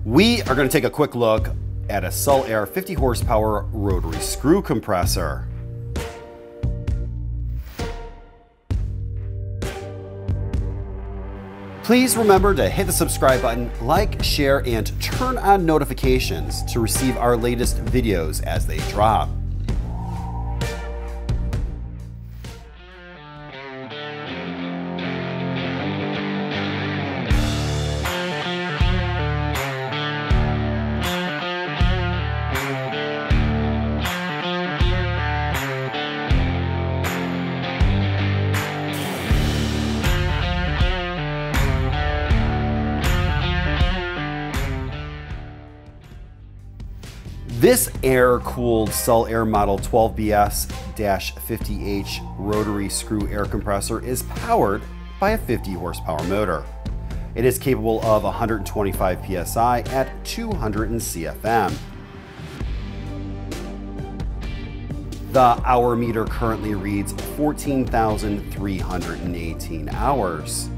We are going to take a quick look at a Sullair 50 horsepower rotary screw compressor. Please remember to hit the subscribe button, like, share, and turn on notifications to receive our latest videos as they drop. This air-cooled Sullair Model 12BS-50H rotary screw air compressor is powered by a 50 horsepower motor. It is capable of 125 PSI at 200 CFM. The hour meter currently reads 14,318 hours.